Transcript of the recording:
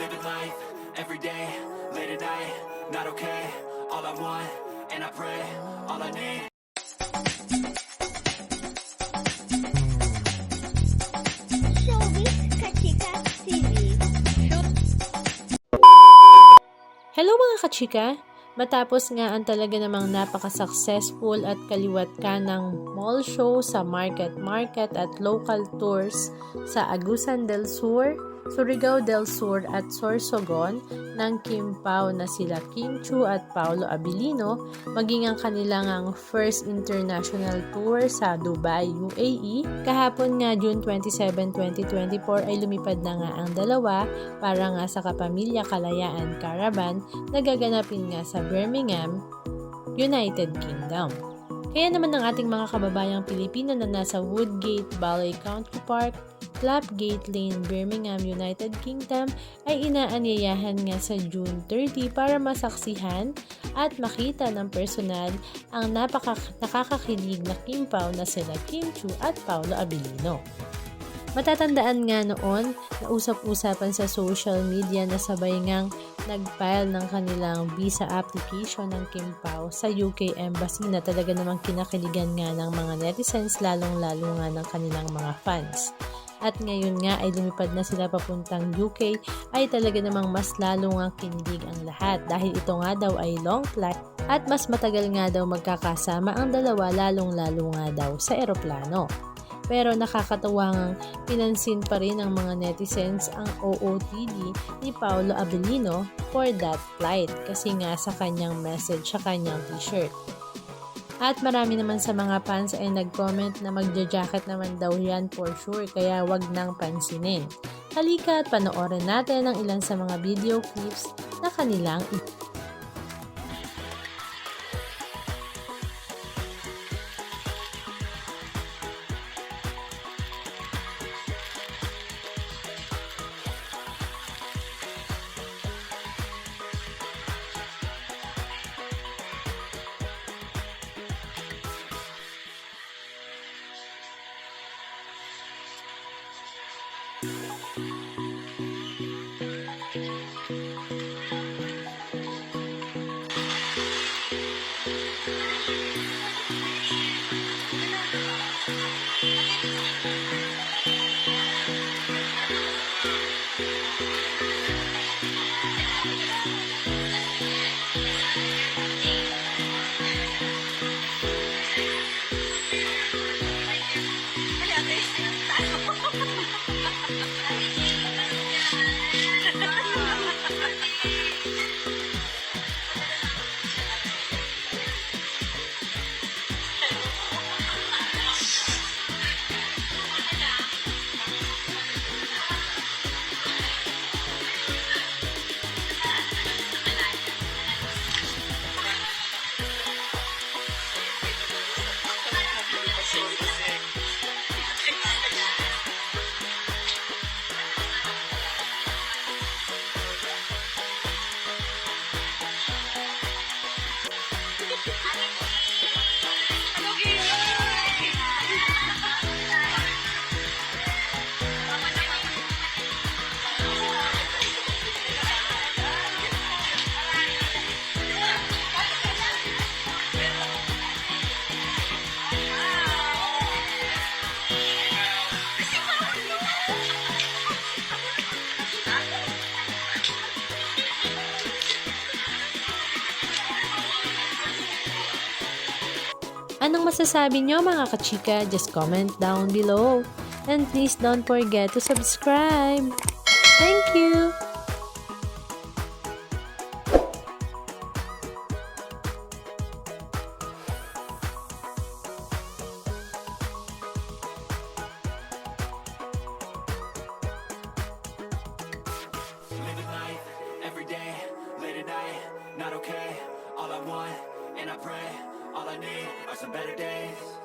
Living life, everyday, late at night, not okay. All I want, and I pray, all I need. Showbiz Kachika TV. Hello mga kachika! Matapos nga ang talaga namang napaka-successful at kaliwat ka ng mall show sa market at local tours sa Agusan del Sur, Surigao del Sur at Sorsogon ng Kim Pao na sila Kim Chu at Paolo Abilino, maging ang kanilang first international tour sa Dubai, UAE. Kahapon nga June 27, 2024 ay lumipad na nga ang dalawa para nga sa Kapamilya Kalayaan Caravan na gaganapin nga sa Birmingham, United Kingdom. Kaya naman ang ating mga kababayang Pilipino na nasa Woodgate Valley Country Park, Flapgate Lane, Birmingham, United Kingdom ay inaanyayahan nga sa June 30 para masaksihan at makita ng personal ang nakakakilig na Kim Pao na sila Kim Chu at Paolo Abilino. Matatandaan nga noon na usap-usapan sa social media na sabay ngang nag-file ng kanilang visa application ng Kim Pao sa UK Embassy na talaga namang kinakiligan nga ng mga netizens lalong-lalo nga ng kanilang mga fans. At ngayon nga ay lumipad na sila papuntang UK ay talaga namang mas lalo nga kinilig ang lahat dahil ito nga daw ay long flight at mas matagal nga daw magkakasama ang dalawa lalong-lalo nga daw sa eroplano. Pero nakakatawang pinansin pa rin ng mga netizens ang OOTD ni Paolo Abilino for that flight kasi nga sa kanyang message sa kanyang t-shirt. At marami naman sa mga fans ay nag-comment na magja-jacket naman daw yan for sure kaya wag nang pansinin. Halika at panoorin natin ang ilan sa mga video clips na kanilang Anong masasabi nyo mga kachika? Just comment down below. And please don't forget to subscribe. Thank you! Living life, everyday, late at night, not okay. All I want, and I pray, all I need are some better days.